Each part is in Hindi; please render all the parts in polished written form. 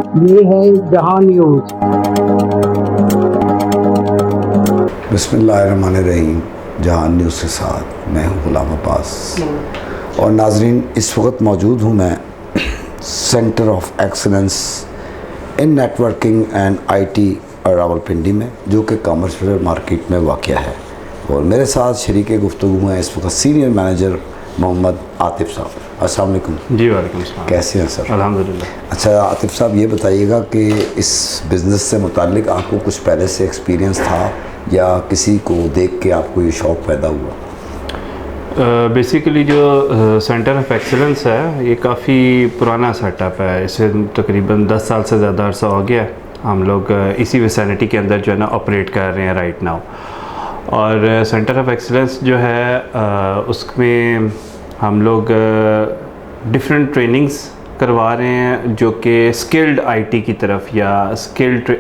ये है जहां न्यूज़। बिस्मिल्लाहिर्रहमानिर्रहीम। जहां न्यूज़ के साथ मैं हूं गुलाम अब्बास। और नाजरीन, इस वक्त मौजूद हूं मैं centre of excellence in networking and IT Rawalpindi में, जो कि कॉमर्शियल मार्केट में वाक़या है। और मेरे साथ शरीक गुफ्तगू हैं इस वक्त सीनियर मैनेजर मोहम्मद आतिफ साहब। अस्सलाम वालेकुम। जी वालेकुम अस्सलाम। कैसे हैं सर? अल्हम्दुलिल्लाह। अच्छा आतिफ साहब, ये बताइएगा कि इस बिज़नेस से मुताल्लिक आपको कुछ पहले से एक्सपीरियंस था या किसी को देख के आपको ये शौक़ पैदा हुआ? बेसिकली जो सेंटर ऑफ एक्सीलेंस है ये काफ़ी पुराना सेटअप है। इसे तकरीबन 10 साल से ज़्यादा अरसा हो गया। हम लोग इसी विसिनिटी के अंदर जो है ना ऑपरेट कर रहे हैं राइट नाउ। और सेंटर ऑफ एक्सीलेंस जो है उसमें हम लोग डिफरेंट ट्रेनिंग्स करवा रहे हैं, जो कि स्किल्ड आईटी की तरफ या स्किल्ड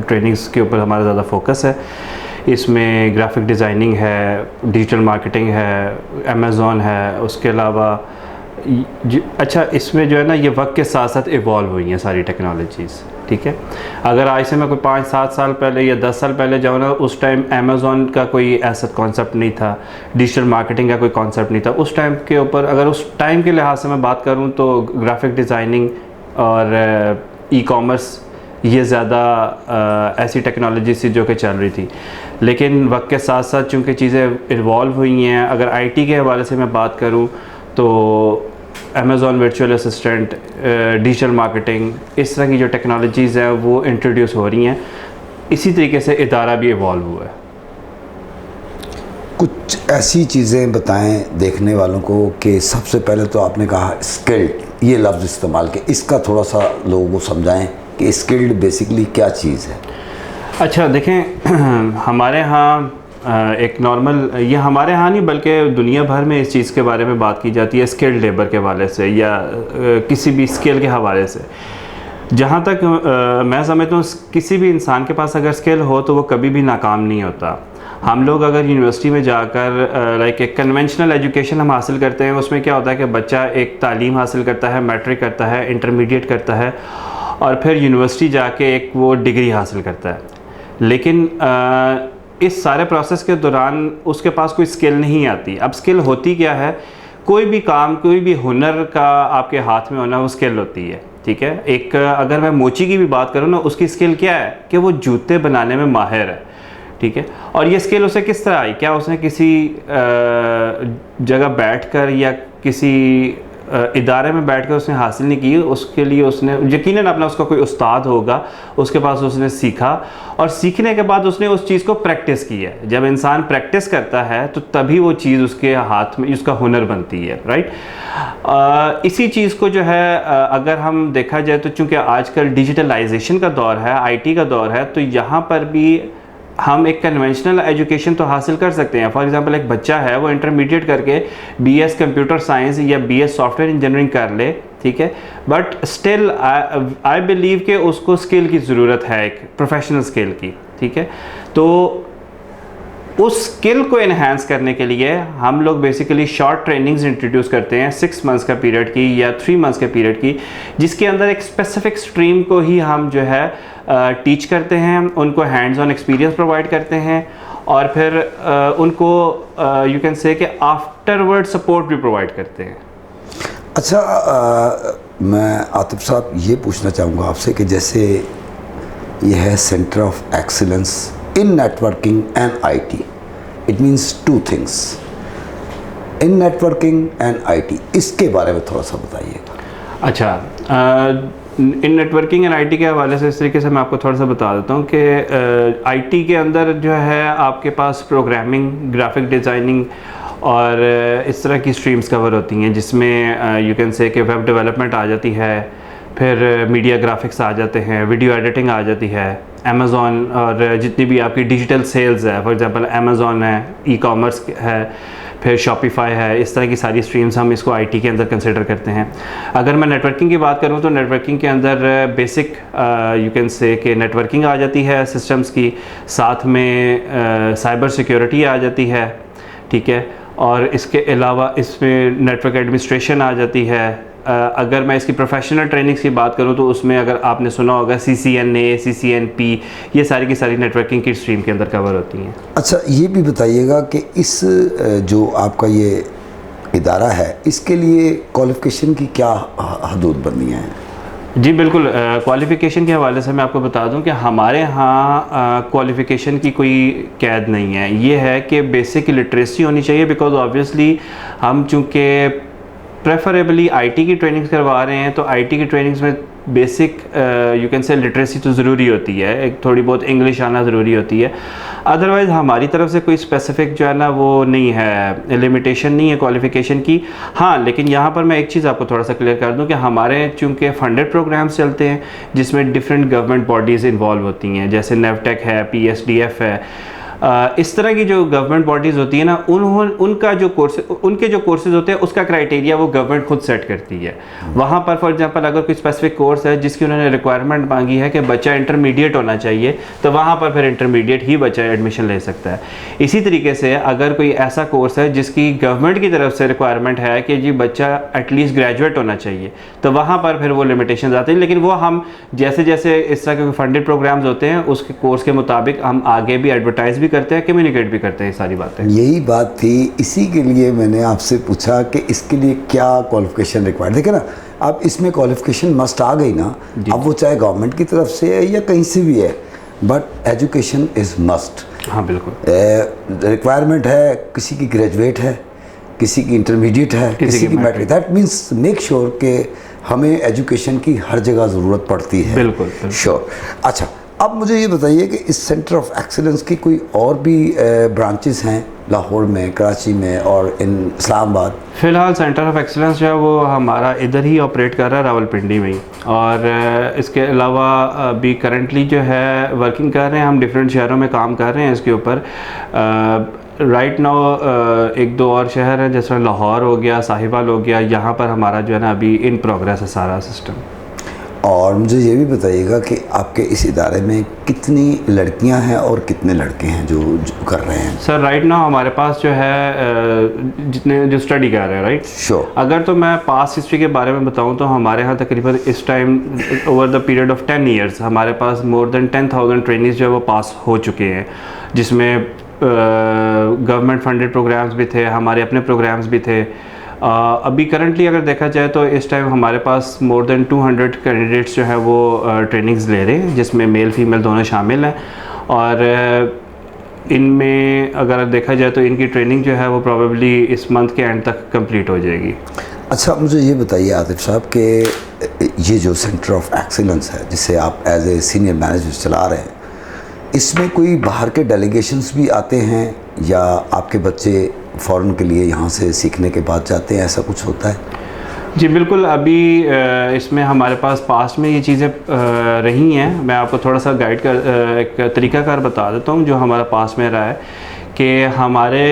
ट्रेनिंग्स के ऊपर हमारा ज़्यादा फोकस है। इसमें ग्राफिक डिज़ाइनिंग है, डिजिटल मार्केटिंग है, अमेज़ॉन है, उसके अलावा अच्छा इसमें जो है ना ये वक्त के साथ साथ इवॉल्व हुई हैं सारी टेक्नोलॉजीज़। ठीक है, अगर आज से मैं कोई 5-7 साल पहले या 10 साल पहले जाऊँ ना, उस टाइम अमेज़ॉन का कोई ऐसा कॉन्सेप्ट नहीं था, डिजिटल मार्केटिंग का कोई कॉन्सेप्ट नहीं था। उस टाइम के ऊपर अगर उस टाइम के लिहाज से मैं बात करूँ तो ग्राफिक डिज़ाइनिंग और ई कॉमर्स ये ज़्यादा ऐसी टेक्नोलॉजी थी जो कि चल रही थी। लेकिन वक्त के साथ साथ चूँकि चीज़ें इवॉल्व हुई हैं, अगर आईटी के हवाले से मैं बात करूँ तो Amazon virtual assistant, digital marketing, इस तरह की जो टेक्नोलॉजीज़ हैं वो इंट्रोड्यूस हो रही हैं। इसी तरीके से इदारा भी इवॉल्व हुआ है। कुछ ऐसी चीज़ें बताएं देखने वालों को कि सबसे पहले तो आपने कहा स्किल्ड, ये लफ्ज़ इस्तेमाल किया, इसका थोड़ा सा लोगों को समझाएं कि स्किल्ड बेसिकली क्या चीज़ है। अच्छा देखें, हमारे यहाँ एक नॉर्मल, ये हमारे यहाँ नहीं बल्कि दुनिया भर में इस चीज़ के बारे में बात की जाती है स्किल्ड लेबर के हवाले से या किसी भी स्किल के हवाले से। जहाँ तक मैं समझता हूँ किसी भी इंसान के पास अगर स्किल हो तो वो कभी भी नाकाम नहीं होता। हम लोग अगर यूनिवर्सिटी में जाकर लाइक एक कन्वेंशनल एजुकेशन हम हासिल करते हैं, उसमें क्या होता है कि बच्चा एक तालीम हासिल करता है, मैट्रिक करता है, इंटरमीडिएट करता है और फिर यूनिवर्सिटी जाके एक वो डिग्री हासिल करता है। लेकिन इस सारे प्रोसेस के दौरान उसके पास कोई स्किल नहीं आती। अब स्किल होती क्या है? कोई भी काम, कोई भी हुनर का आपके हाथ में होना वो स्किल होती है। ठीक है, एक अगर मैं मोची की भी बात करूँ ना, उसकी स्किल क्या है कि वो जूते बनाने में माहिर है। ठीक है, और ये स्किल उसे किस तरह आई? क्या उसने किसी जगह बैठकर या किसी इदारे में बैठकर उसने हासिल नहीं की। उसके लिए उसने यकीनन अपना उसका कोई उस्ताद होगा, उसके पास उसने सीखा और सीखने के बाद उसने उस चीज़ को प्रैक्टिस की है। जब इंसान प्रैक्टिस करता है तो तभी वो चीज़ उसके हाथ में, उसका हुनर बनती है। राइट, इसी चीज़ को जो है अगर हम देखा जाए तो चूँकि आजकल डिजिटलाइजेशन का दौर है, आईटी का दौर है, तो यहाँ पर भी हम एक कन्वेंशनल एजुकेशन तो हासिल कर सकते हैं। फॉर एग्जांपल एक बच्चा है वो इंटरमीडिएट करके बीएस कंप्यूटर साइंस या बीएस सॉफ्टवेयर इंजीनियरिंग कर ले, ठीक है, बट स्टिल आई बिलीव कि उसको स्किल की ज़रूरत है, एक प्रोफेशनल स्किल की। ठीक है, तो उस स्किल को इन्हांस करने के लिए हम लोग बेसिकली शॉर्ट ट्रेनिंग्स इंट्रोड्यूस करते हैं 6 मंथ्स का पीरियड की या 3 मंथ्स के पीरियड की, जिसके अंदर एक स्पेसिफिक स्ट्रीम को ही हम जो है टीच करते हैं, उनको हैंड्स ऑन एक्सपीरियंस प्रोवाइड करते हैं और फिर उनको यू कैन से कि आफ्टरवर्ड सपोर्ट भी प्रोवाइड करते हैं। अच्छा, मैं आतिफ साहब ये पूछना चाहूँगा आपसे कि जैसे ये है centre of excellence in networking and IT, it means 2 things, in networking and IT, इसके बारे में थोड़ा सा बताइएगा। अच्छा, इन नेटवर्किंग एंड आईटी के हवाले से इस तरीके से मैं आपको थोड़ा सा बता देता हूँ कि आईटी के अंदर जो है आपके पास प्रोग्रामिंग, ग्राफिक डिज़ाइनिंग और इस तरह की स्ट्रीम्स कवर होती हैं, जिसमें यू कैन से कि वेब डेवलपमेंट आ जाती है, फिर मीडिया ग्राफिक्स आ जाते हैं, वीडियो एडिटिंग आ जाती है, अमेज़ॉन और जितनी भी आपकी डिजिटल सेल्स है, फॉर एग्जांपल अमेज़ॉन है, ई कॉमर्स है, फिर शॉपिफाई है, इस तरह की सारी स्ट्रीम्स हम इसको आईटी के अंदर कंसिडर करते हैं। अगर मैं नेटवर्किंग की बात करूं तो नेटवर्किंग के अंदर बेसिक यू कैन से कि नेटवर्किंग आ जाती है सिस्टम्स की, साथ में साइबर सिक्योरिटी आ जाती है। ठीक है, और इसके अलावा इसमें नेटवर्क एडमिनिस्ट्रेशन आ जाती है, अगर मैं इसकी प्रोफेशनल ट्रेनिंग्स की बात करूं तो उसमें अगर आपने सुना होगा CCNA, CCNP, ये सारी की सारी नेटवर्किंग की स्ट्रीम के अंदर कवर होती हैं। अच्छा, ये भी बताइएगा कि इस जो आपका ये इदारा है, इसके लिए क्वालिफ़िकेशन की क्या हदूद बंदी हैं? जी बिल्कुल, क्वालिफ़िकेशन के हवाले से मैं आपको बता दूं कि हमारे यहाँ क्वालिफ़िकेशन की कोई कैद नहीं है। ये है कि बेसिक लिटरेसी होनी चाहिए, बिकॉज़ ऑब्वियसली हम चूँकि प्रेफरेबली आईटी की ट्रेनिंग्स करवा रहे हैं, तो आईटी की ट्रेनिंग्स में बेसिक यू कैन से लिटरेसी तो ज़रूरी होती है, एक थोड़ी बहुत इंग्लिश आना ज़रूरी होती है। अदरवाइज़ हमारी तरफ से कोई स्पेसिफिक जो है ना वो नहीं है, लिमिटेशन नहीं है क्वालिफ़िकेशन की। हाँ, लेकिन यहाँ पर मैं एक चीज़ आपको थोड़ा सा क्लियर कर दूँ कि हमारे चूँकि फंडेड प्रोग्राम्स चलते हैं जिसमें डिफरेंट गवर्नमेंट बॉडीज़ इन्वॉल्व होती हैं, जैसे नेवटेक है, PSDF है, इस तरह की जो गवर्नमेंट बॉडीज़ होती है ना, उनके जो कोर्सेज होते हैं उसका क्राइटेरिया वो गवर्नमेंट खुद सेट करती है। वहाँ पर फॉर एग्जांपल अगर कोई स्पेसिफिक कोर्स है जिसकी उन्होंने रिक्वायरमेंट मांगी है कि बच्चा इंटरमीडिएट होना चाहिए, तो वहाँ पर फिर इंटरमीडिएट ही बच्चा एडमिशन ले सकता है। इसी तरीके से अगर कोई ऐसा कोर्स है जिसकी गवर्नमेंट की तरफ से रिक्वायरमेंट है कि जी बच्चा एटलीस्ट ग्रेजुएट होना चाहिए, तो वहाँ पर फिर वो लिमिटेशन आती है। लेकिन वो हम जैसे जैसे इस तरह के फंडेड प्रोग्राम्स होते हैं उसके कोर्स के मुताबिक हम आगे भी एडवर्टाइज करते हैं, कम्युनिकेट भी करते हैं, ये सारी बातें। यही बात थी, इसी के लिए मैंने आपसे पूछा कि इसके लिए क्या क्वालिफिकेशन रिक्वायर्ड। देखिए ना, अब इसमें क्वालिफिकेशन मस्ट आ गई ना, अब वो चाहे गवर्नमेंट की तरफ से है या कहीं से भी है, बट एजुकेशन इज़ मस्ट। हाँ बिल्कुल, रिक्वायरमेंट है, किसी की ग्रेजुएट है, किसी की इंटरमीडिएट है, किसी की matric. That means make sure कि हमें एजुकेशन की हर जगह ज़रूरत पड़ती है। बिल्कुल श्योर। अच्छा, अब मुझे ये बताइए कि इस सेंटर ऑफ एक्सीलेंस की कोई और भी ब्रांचेस हैं लाहौर में, कराची में और इन इस्लामाबाद? फ़िलहाल सेंटर ऑफ एक्सीलेंस जो है वो हमारा इधर ही ऑपरेट कर रहा है, रावलपिंडी में ही। और इसके अलावा अभी करंटली जो है वर्किंग कर रहे हैं, हम डिफरेंट शहरों में काम कर रहे हैं इसके ऊपर। राइट नाउ एक दो और शहर हैं जैसे लाहौर हो गया, साहिवाल हो गया, यहाँ पर हमारा जो है ना अभी इन प्रोग्रेस है सारा सिस्टम। और मुझे ये भी बताइएगा कि आपके इस इदारे में कितनी लड़कियां हैं और कितने लड़के हैं जो कर रहे हैं? सर राइट नाउ हमारे पास जो है जितने जो स्टडी कर रहे हैं, राइट, श्योर। अगर तो मैं पास्ट हिस्ट्री के बारे में बताऊं तो हमारे यहाँ तकरीबन इस time over the period of 10 years हमारे पास मोर देन 10,000 ट्रेनीज जो है वो पास हो चुके हैं, जिसमें गवर्नमेंट फंडेड प्रोग्राम्स भी थे, हमारे अपने प्रोग्राम्स भी थे। अभी करंटली अगर देखा जाए तो इस टाइम हमारे पास मोर देन 200 कैंडिडेट्स जो है वो ट्रेनिंग्स ले रहे हैं, जिसमें मेल फीमेल दोनों शामिल हैं। और इनमें अगर देखा जाए तो इनकी ट्रेनिंग जो है वो प्रॉबेबली इस मंथ के एंड तक कंप्लीट हो जाएगी। अच्छा, मुझे ये बताइए आतिफ साहब कि ये जो सेंटर ऑफ एक्सीलेंस है जिसे आप एज ए सीनियर मैनेजर चला रहे हैं, इसमें कोई बाहर के डेलीगेशंस भी आते हैं या आपके बच्चे फ़ौरन के लिए यहाँ से सीखने के बाद जाते हैं, ऐसा कुछ होता है? जी बिल्कुल, अभी इसमें हमारे पास पास में ये चीज़ें रही हैं। मैं आपको थोड़ा सा गाइड कर एक तरीकाकार बता देता हूँ जो हमारा पास में रहा है कि हमारे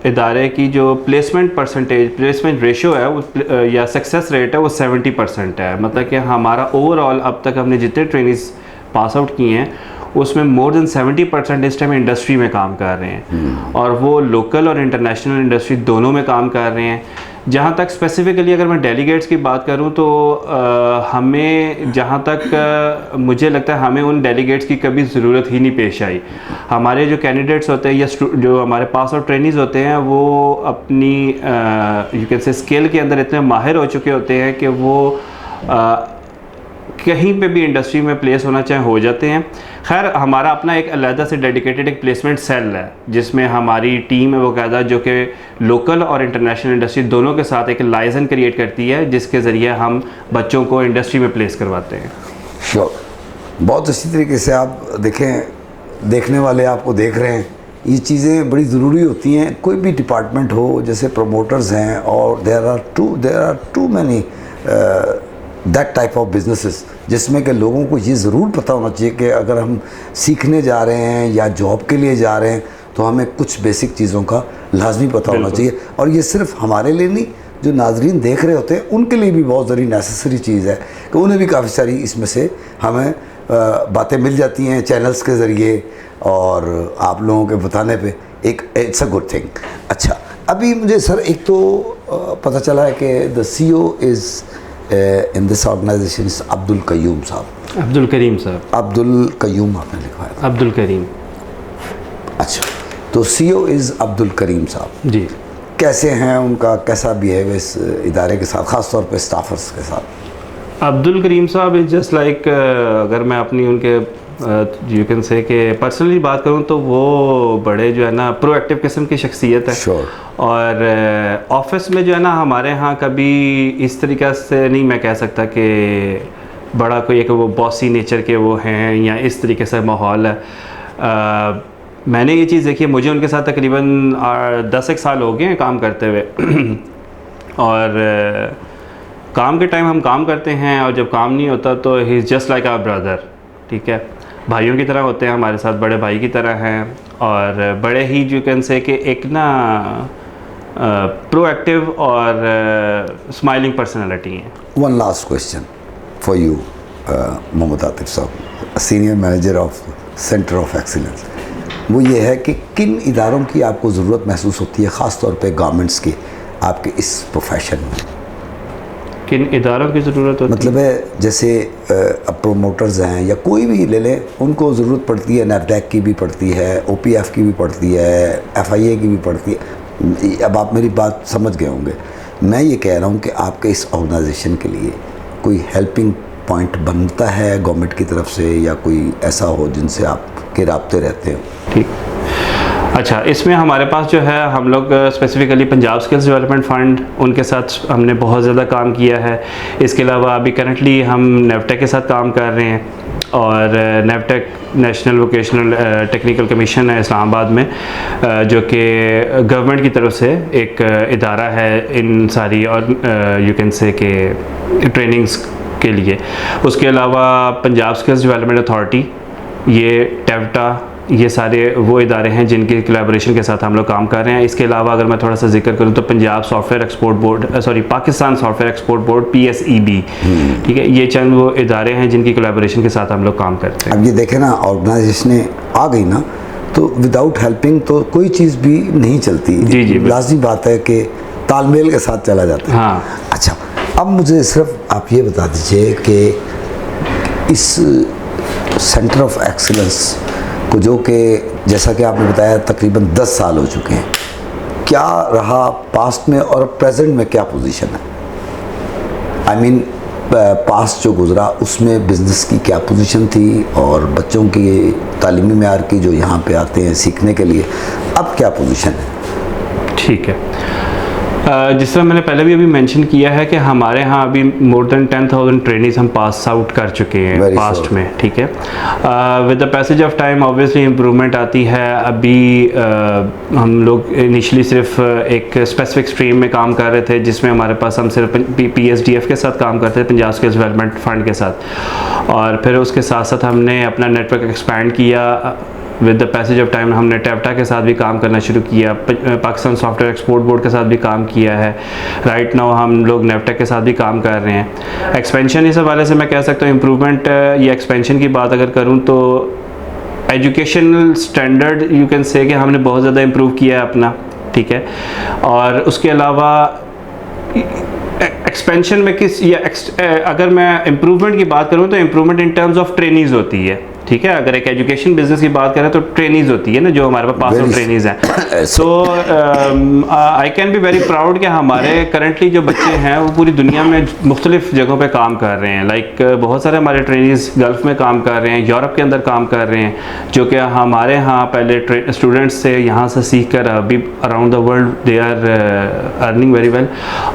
इदारे की जो प्लेसमेंट परसेंटेज, प्लेसमेंट रेशो है वो या सक्सेस रेट है वो 70% है। मतलब कि हमारा ओवरऑल अब तक हमने जितने ट्रेनिंग्स पास आउट किए हैं उसमें मोर देन 70% इस टाइम इंडस्ट्री में काम कर रहे हैं, और वो लोकल और इंटरनेशनल इंडस्ट्री दोनों में काम कर रहे हैं। जहाँ तक स्पेसिफ़िकली अगर मैं डेलीगेट्स की बात करूँ तो हमें जहाँ तक मुझे लगता है हमें उन डेलीगेट्स की कभी ज़रूरत ही नहीं पेश आई। हमारे जो कैंडिडेट्स होते हैं या जो हमारे पास और ट्रेनीज़ होते हैं वो अपनी यू कैन से स्किल के अंदर इतने माहिर हो चुके होते हैं कि वो कहीं पे भी इंडस्ट्री में प्लेस होना चाहे हो जाते हैं। खैर हमारा अपना एक अलग से डेडिकेटेड एक प्लेसमेंट सेल है जिसमें हमारी टीम है वो कहता है जो कि लोकल और इंटरनेशनल इंडस्ट्री दोनों के साथ एक लाइसेंस क्रिएट करती है जिसके ज़रिए हम बच्चों को इंडस्ट्री में प्लेस करवाते हैं। श्योर, बहुत अच्छी तरीके से आप देखें, देखने वाले आपको देख रहे हैं, ये चीज़ें बड़ी ज़रूरी होती हैं। कोई भी डिपार्टमेंट हो, जैसे प्रमोटर्स हैं और there are too many that type of businesses जिसमें कि लोगों को ये ज़रूर पता होना चाहिए कि अगर हम सीखने जा रहे हैं या जॉब के लिए जा रहे हैं तो हमें कुछ बेसिक चीज़ों का लाजमी पता होना चाहिए। और ये सिर्फ हमारे लिए नहीं, जो नाजरीन देख रहे होते हैं उनके लिए भी बहुत ज़रूरी नेसेसरी चीज़ है कि उन्हें भी काफ़ी सारी इसमें से हमें बातें मिल जाती हैं चैनल्स के ज़रिए और आप लोगों के बताने पे एक इट्स अ गुड थिंग। अच्छा, अभी मुझे सर एक तो पता चला है कि the CEO is in this organisation is Abdul Qayyum साहब। अब्दुल करीम साहब। अब्दुल कयूम आपने लिखवाया था। अब्दुल करीम। अच्छा, तो CEO इज़ अब्दुल करीम साहब जी। कैसे हैं, उनका कैसा बिहेव इस इदारे के साथ, ख़ास तौर पे स्टाफर्स के साथ? अब्दुल करीम साहब इज़ जस्ट लाइक, अगर मैं अपनी उनके यू कैन से कि पर्सनली बात करूं तो वो बड़े जो है ना प्रोएक्टिव किस्म की शख्सियत है। Sure. और ऑफिस में जो है ना हमारे यहाँ कभी इस तरीक़ा से नहीं मैं कह सकता कि बड़ा कोई एक वो बॉसी नेचर के वो हैं या इस तरीके से माहौल है। मैंने ये चीज़ देखी है, मुझे उनके साथ तकरीबन 10 एक साल हो गए हैं काम करते हुए और काम के टाइम हम काम करते हैं और जब काम नहीं होता तो he is just like our brother, ठीक है, भाइयों की तरह होते हैं हमारे साथ, बड़े भाई की तरह हैं और बड़े ही यू कैन से कि एक ना प्रोएक्टिव और स्माइलिंग पर्सनालिटी हैं। One last question for you Mohammad Atif साहब, senior manager of centre of excellence, वो ये है कि किन इदारों की आपको ज़रूरत महसूस होती है, ख़ास तौर पे गवर्नमेंट्स की, आपके इस प्रोफेशन में? किन इदारों की ज़रूरत होती मतलब है जैसे प्रोमोटर्स हैं या कोई भी ले लें, उनको ज़रूरत पड़ती है, NAFDAC की भी पड़ती है, OPF की भी पड़ती है, FIA की भी पड़ती है। अब आप मेरी बात समझ गए होंगे, मैं ये कह रहा हूँ कि आपके इस ऑर्गेनाइजेशन के लिए कोई हेल्पिंग पॉइंट बनता है गवर्नमेंट की तरफ से, या कोई ऐसा हो जिनसे आपके राब्ते रहते हो? ठीक। अच्छा, इसमें हमारे पास जो है हम लोग specifically Punjab skills development fund, उनके साथ हमने बहुत ज़्यादा काम किया है। इसके अलावा अभी करंटली हम नेवटेक के साथ काम कर रहे हैं और नेवटेक नेशनल वोकेशनल टेक्निकल कमीशन है इस्लामाबाद में, जो कि गवर्नमेंट की तरफ से एक इदारा है इन सारी और यू कैन से के ट्रेनिंग्स के लिए। उसके अलावा पंजाब स्किल्स डेवलपमेंट अथॉरिटी, ये टेवटा, ये सारे वो इदारे हैं जिनके कोलैबोरेशन के साथ हम लोग काम कर रहे हैं। इसके अलावा अगर मैं थोड़ा सा जिक्र करूं तो Punjab software export board, Pakistan software export board PSEB, ठीक है, ये चंद वो इदारे हैं जिनकी कोलैबोरेशन के साथ हम लोग काम करते हैं। अब ये देखें ना, ऑर्गेनाइजेशन आ गई ना, तो विदाउट हेल्पिंग तो कोई चीज़ भी नहीं चलती। जी जी, लाजमी बात है कि तालमेल के साथ चला जाता है। हाँ। अच्छा, अब मुझे सिर्फ आप ये बता दीजिए कि इस सेंटर ऑफ एक्सीलेंस को, जो कि जैसा कि आपने बताया तकरीबन 10 साल हो चुके हैं, क्या रहा पास्ट में और प्रेजेंट में क्या पोजीशन है? आई मीन पास्ट जो गुज़रा उसमें बिज़नेस की क्या पोजीशन थी और बच्चों की तालीमी मेयार की जो यहाँ पे आते हैं सीखने के लिए, अब क्या पोजीशन है? ठीक है, जिस तरह मैंने पहले भी अभी मेंशन किया है कि हमारे यहाँ अभी मोर देन 10,000 ट्रेनिंग्स हम पास आउट कर चुके हैं पास्ट में, ठीक है। With the passage of time obviously improvement आती है। अभी हम लोग इनिशियली सिर्फ एक स्पेसिफिक स्ट्रीम में काम कर रहे थे जिसमें हमारे पास हम सिर्फ PSDF के साथ काम करते थे, पंजाब स्किल्स डेवलपमेंट फ़ंड के साथ, और फिर उसके साथ साथ हमने अपना नेटवर्क एक्सपैंड किया। With the passage of time हमने टेवटा के साथ भी काम करना शुरू किया, पाकिस्तान सॉफ्टवेयर एक्सपोर्ट बोर्ड के साथ भी काम किया है। राइट नाउ हम लोग नेवटेक के साथ भी काम कर रहे हैं। एक्सपेंशन इस हवाले से मैं कह सकता हूँ, इम्प्रूवमेंट या एक्सपेंशन की बात अगर करूँ तो एजुकेशनल स्टैंडर्ड यू कैन से कि हमने बहुत ज़्यादा इम्प्रूव किया है अपना, ठीक है। और उसके अलावा एक्सपेंशन में अगर मैं इम्प्रूवमेंट की बात करूँ तो improvement in terms of trainees होती है, ठीक है। अगर एक एजुकेशन बिजनेस की बात करें तो ट्रेनीज होती है ना, जो हमारे पास आउट ट्रेनीज हैं। So I can be very proud कि हमारे करंटली जो बच्चे हैं वो पूरी दुनिया में मुख्तलिफ जगहों पे काम कर रहे हैं। लाइक बहुत सारे हमारे ट्रेनीज गल्फ़ में काम कर रहे हैं, यूरोप के अंदर काम कर रहे हैं, जो कि हमारे यहाँ पहले स्टूडेंट्स से यहाँ से सीख कर अभी around the world they are earning very well.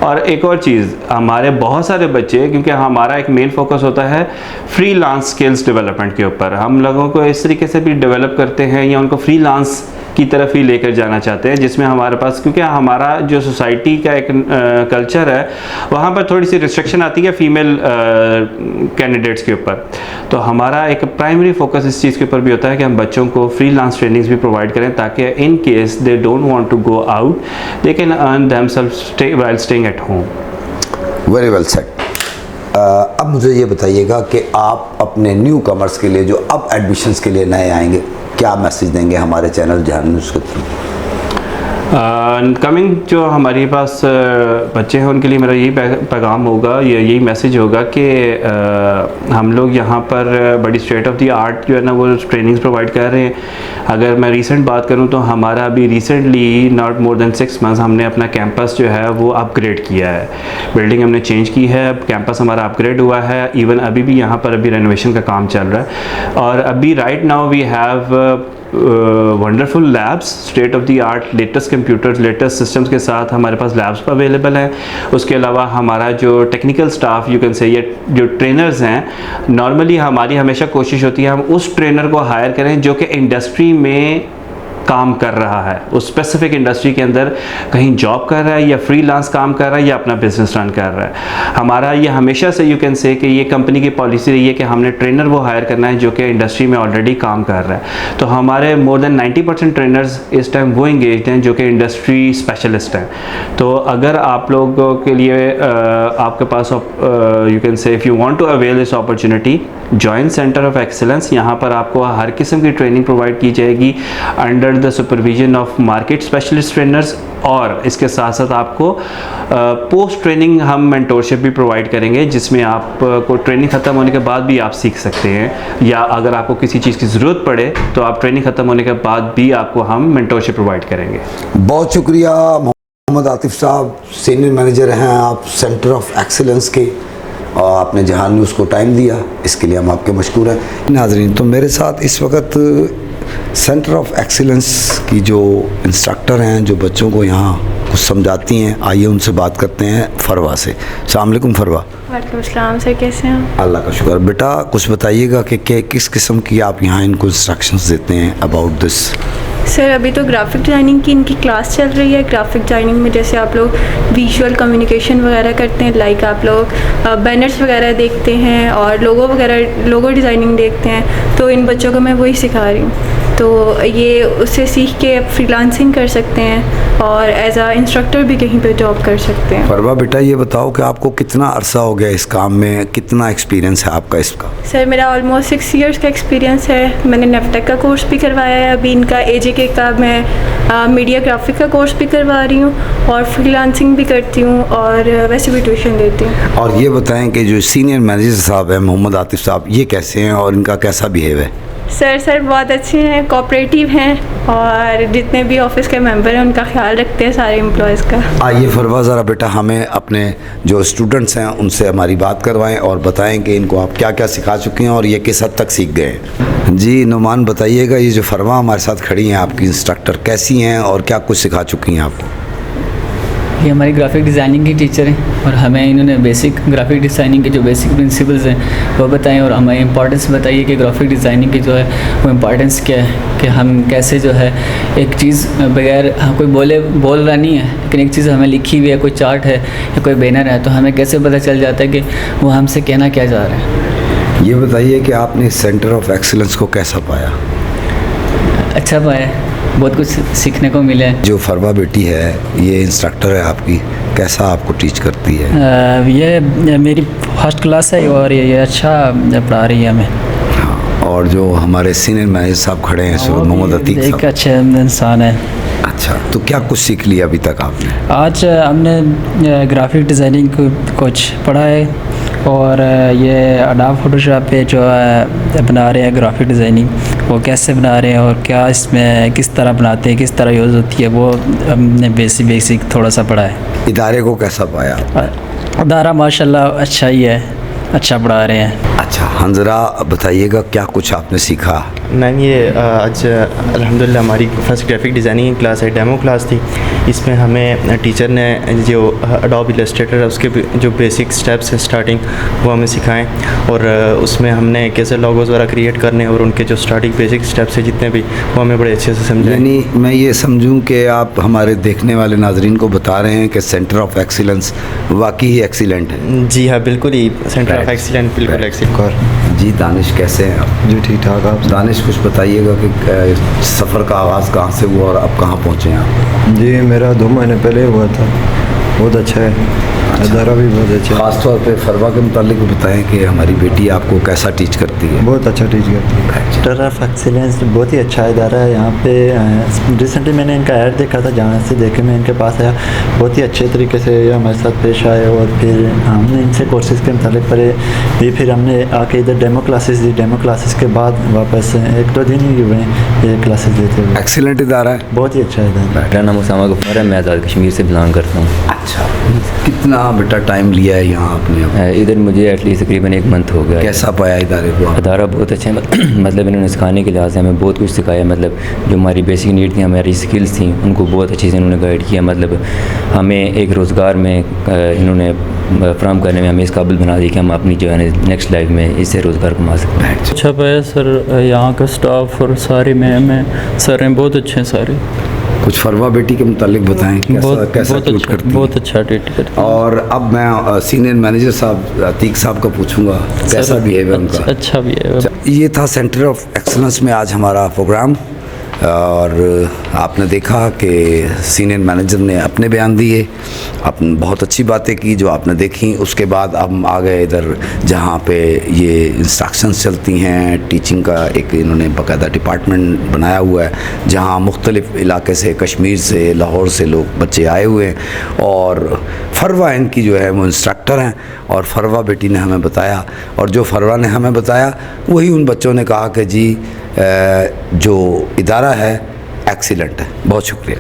और एक और चीज़, हमारे बहुत सारे बच्चे, क्योंकि हमारा एक मेन फोकस होता है फ्रीलांस स्किल्स डेवलपमेंट के ऊपर, हम लोगों को इस तरीके से भी डेवलप करते हैं या उनको फ्रीलांस की तरफ ही लेकर जाना चाहते हैं, जिसमें हमारे पास, क्योंकि हमारा जो सोसाइटी का एक कल्चर है वहाँ पर थोड़ी सी रिस्ट्रिक्शन आती है फीमेल कैंडिडेट्स के ऊपर, तो हमारा एक प्राइमरी फोकस इस चीज़ के ऊपर भी होता है कि हम बच्चों को फ्रीलांस ट्रेनिंग्स भी प्रोवाइड करें ताकि in case they don't want to go out they can earn themselves while staying at home. Very well said. अब मुझे ये बताइएगा कि आप अपने न्यू कमर्स के लिए, जो अब एडमिशन्स के लिए नए आएंगे, क्या मैसेज देंगे हमारे चैनल जहान न्यूज़ के थ्रू? कमिंग जो हमारे पास बच्चे हैं उनके लिए मेरा यही पैगाम होगा, यही मैसेज होगा कि हम लोग यहाँ पर बड़ी स्टेट ऑफ द आर्ट जो है ना वो ट्रेनिंग्स प्रोवाइड कर रहे हैं। अगर मैं रीसेंट बात करूँ तो हमारा अभी recently not more than 6 months हमने अपना कैंपस जो है वो अपग्रेड किया है, बिल्डिंग हमने चेंज की है, कैंपस हमारा अपग्रेड हुआ है। इवन अभी भी यहाँ पर अभी रेनोवेशन का काम चल रहा है और अभी right now we have wonderful labs, state of the art latest computers, latest systems के साथ हमारे पास लैब्स अवेलेबल हैं। उसके अलावा हमारा जो टेक्निकल स्टाफ यू कैन से ये जो ट्रेनर्स हैं, नॉर्मली हमारी हमेशा कोशिश होती है हम उस ट्रेनर को हायर करें जो कि इंडस्ट्री में काम कर रहा है, उस स्पेसिफिक इंडस्ट्री के अंदर कहीं जॉब कर रहा है या फ्रीलांस काम कर रहा है या अपना बिजनेस रन कर रहा है। हमारा ये हमेशा से यू कैन से कि ये कंपनी की पॉलिसी रही है कि हमने ट्रेनर वो हायर करना है जो कि इंडस्ट्री में ऑलरेडी काम कर रहा है। तो हमारे मोर देन 90% ट्रेनर्स इस टाइम वो इंगेज्ड हैं जो कि इंडस्ट्री स्पेशलिस्ट हैं। तो अगर आप लोगों के लिए आपके पास you can say if you want to avail this opportunity, join centre of excellence. यहाँ पर आपको हर किस्म की ट्रेनिंग प्रोवाइड की जाएगी under the supervision of market specialist trainers, और इसके साथ साथ आपको पोस्ट ट्रेनिंग हम मेंटोरशिप भी प्रोवाइड करेंगे जिसमें आपको ट्रेनिंग ख़त्म होने के बाद भी आप सीख सकते हैं, या अगर आपको किसी चीज़ की ज़रूरत पड़े तो आप ट्रेनिंग ख़त्म होने के बाद भी आपको हम मेंटोरशिप प्रोवाइड करेंगे। बहुत शुक्रिया मोहम्मद आतिफ साहब, सीनियर मैनेजर हैं आप सेंटर ऑफ एक्सीलेंस के, और आपने जहान न्यूज़ को टाइम दिया, इसके लिए हम आपके मशकूर हैं। नाज़रीन, तो मेरे साथ इस वक्त सेंटर ऑफ एक्सीलेंस की जो इंस्ट्रक्टर हैं जो बच्चों को यहाँ कुछ समझाती हैं, आइए उनसे बात करते हैं। फरवा से। अस्सलाम वालेकुम फरवा। वालेकुम अस्सलाम सर, कैसे हैं? अल्लाह का शुक्र। बेटा कुछ बताइएगा कि किस किस्म की आप यहाँ इनको इंस्ट्रक्शंस देते हैं अबाउट दिस? सर अभी तो ग्राफिक डिज़ाइनिंग की इनकी क्लास चल रही है। ग्राफिक डिज़ाइनिंग में जैसे आप लोग विजुअल कम्युनिकेशन वगैरह करते हैं, लाइक आप लोग बैनर्स वगैरह देखते हैं और लोगो डिज़ाइनिंग देखते हैं, तो इन बच्चों को मैं वही सिखा रही हूँ। तो ये उससे सीख के आप फ्रीलांसिंग कर सकते हैं और एज आ इंस्ट्रक्टर भी कहीं पे जॉब कर सकते हैं। फरवा बेटा ये बताओ कि आपको कितना अरसा हो गया इस काम में, कितना एक्सपीरियंस है आपका इसका? सर मेरा ऑलमोस्ट 6 इयर्स का एक्सपीरियंस है। मैंने नेफटेक का कोर्स भी करवाया है, अभी इनका एजेके का मैं मीडिया ग्राफिक का कोर्स भी करवा रही हूँ और फ्रीलांसिंग भी करती हूँ और वैसे भी ट्यूशन देती हूँ। और ये बताएं कि जो सीनियर मैनेजर साहब हैं मोहम्मद आतिफ साहब, ये कैसे हैं और इनका कैसा बिहेव है? सर बहुत अच्छे हैं, कोऑपरेटिव हैं और जितने भी ऑफिस के मेंबर हैं उनका ख्याल रखते हैं सारे एम्प्लॉयज़ का। आइए फरवा ज़रा बेटा हमें अपने जो स्टूडेंट्स हैं उनसे हमारी बात करवाएं और बताएं कि इनको आप क्या क्या सिखा चुके हैं और ये किस हद तक सीख गए हैं। जी नुमान बताइएगा, ये जो फरवा हमारे साथ खड़ी हैं आपकी इंस्ट्रक्टर, कैसी हैं और क्या कुछ सिखा चुकी हैं आपको? ये हमारी ग्राफिक डिज़ाइनिंग की टीचर हैं और हमें इन्होंने बेसिक ग्राफिक डिज़ाइनिंग के जो बेसिक प्रिंसिपल्स हैं वो बताएं और हमें इम्पॉर्टेंस बताइए कि ग्राफिक डिज़ाइनिंग की जो है वो इम्पॉर्टेंस क्या है, कि हम कैसे जो है एक चीज़ बगैर कोई बोल रहा नहीं है, लेकिन एक चीज़ हमें लिखी हुई है, कोई चार्ट है या कोई बैनर है, तो हमें कैसे पता चल जाता है कि वो हमसे कहना क्या चाह रहे हैं। ये बताइए कि आपने सेंटर ऑफ एक्सीलेंस को कैसा पाया? अच्छा पाया, बहुत कुछ सीखने को मिला है। जो फरवा बेटी है ये इंस्ट्रक्टर है आपकी, कैसा आपको टीच करती है? ये मेरी फर्स्ट क्लास है और ये अच्छा पढ़ा रही है हमें। और जो हमारे सीनियर मैनेजर साहब खड़े हैं मोहम्मद अतीक एक साहब, अच्छे इंसान है। अच्छा, तो क्या कुछ सीख लिया अभी तक आपने? आज हमने ग्राफिक डिज़ाइनिंग कुछ पढ़ा है और ये अडोब फोटोशॉप पे जो बना रहे हैं ग्राफिक डिज़ाइनिंग, वो कैसे बना रहे हैं और क्या इसमें किस तरह बनाते हैं, किस तरह यूज़ होती है, वो हमने बेसिक थोड़ा सा पढ़ा है। इदारे को कैसा पाया? अदारा माशाल्लाह अच्छा ही है, अच्छा पढ़ा रहे हैं। अच्छा, हंजरा बताइएगा क्या कुछ आपने सीखा? मैम ये आज अल्हम्दुलिल्लाह हमारी फर्स्ट ग्राफिक डिज़ाइनिंग क्लास है, डेमो क्लास थी। इसमें हमें टीचर ने जो अडोब इलस्ट्रेटर है उसके जो बेसिक स्टेप्स हैं स्टार्टिंग वो हमें सिखाएं, और उसमें हमने कैसे लोगोस वगैरह क्रिएट करने और उनके जो स्टार्टिंग बेसिक स्टेप्स हैं जितने भी, वो हमें बड़े अच्छे से समझाएं। यानी मैं ये समझूं कि आप हमारे देखने वाले नाजरीन को बता रहे हैं कि सेंटर ऑफ एक्सीलेंस वाकई ही एक्सीलेंट है। जी हाँ, बिल्कुल ही सेंटर ऑफ एक्सीलेंस, बिल्कुल एक्सीलेंट। जी दानिश कैसे हैं आप? जी ठीक ठाक। आप दानिश कुछ बताइएगा कि सफ़र का आगाज़ कहाँ से हुआ और अब कहाँ पहुँचे हैं आप? जी मेरा 2 महीने पहले हुआ था, बहुत अच्छा है। इदारा भी बहुत अच्छा है। ख़ासतौर पे फरवा के मुतालिक बताएं कि हमारी बेटी आपको कैसा टीच करती है। बहुत अच्छा टीच करती है। सेंटर ऑफ एक्सीलेंस बहुत ही अच्छा इदारा है। यहाँ पे रिसेंटली मैंने इनका ऐड देखा था, जहाँ से देखे मैं इनके पास आया, बहुत ही अच्छे तरीके से ये हमारे साथ पेश आए और फिर हमने इनसे कोर्सेज़ के मुतालिक पढ़े भी। फिर हमने आके इधर डेमो क्लासेस दी, डेमो क्लासेस के बाद वापस 1-2 दिन ही हुए ये क्लासेस देते हुए। एक्सीलेंट इदारा है, बहुत ही अच्छा इदारा। मेरा नाम उसामा गफ्फार है, मैं आज़ाद कश्मीर से बिलोंग करता हूँ। अच्छा, कितना बेटा टाइम लिया है यहाँ आपने? इधर मुझे एटलीस्ट तकरीबन 1 मंथ हो गया है। कैसा पाया इदारे को? इदारा बहुत अच्छा है, मतलब इन्होंने सिखाने के लिहाज से हमें बहुत कुछ सिखाया। मतलब जो हमारी बेसिक नीड थी, हमारी स्किल्स थी, उनको बहुत अच्छे से इन्होंने गाइड किया। मतलब हमें एक रोज़गार में इन्होंने फ्राहम करने में हमें इस काबिल बना दी कि हम अपनी जो है नेक्स्ट लाइफ में इससे रोज़गार कमा सकते हैं। अच्छा पाया सर, यहाँ का स्टाफ और सारे मैम हैं, सर हैं, बहुत अच्छे हैं सारे। कुछ फरवा बेटी के मुतालिक बताएं, कैसा ट्रीट करती है? बहुत अच्छा ट्रीट करती है। और अब मैं सीनियर मैनेजर साहब अतीक साहब का पूछूंगा कैसा बिहेवियर उनका? अच्छा बिहेवियर। ये था सेंटर ऑफ एक्सलेंस में आज हमारा प्रोग्राम, और आपने देखा कि सीनियर मैनेजर ने अपने बयान दिए, बहुत अच्छी बातें की जो आपने देखी। उसके बाद हम आ गए इधर जहाँ पे ये इंस्ट्रक्शंस चलती हैं, टीचिंग का एक इन्होंने बाकायदा डिपार्टमेंट बनाया हुआ है, जहाँ मुख्तलिफ़ इलाके से, कश्मीर से, लाहौर से लोग बच्चे आए हुए हैं। और फरवा इनकी जो है वो इंस्ट्रक्टर हैं, और फरवा बेटी ने हमें बताया, और जो फरवा ने हमें बताया वही उन बच्चों ने कहा कि जी जो इदारा है एक्सीलेंट है। बहुत शुक्रिया।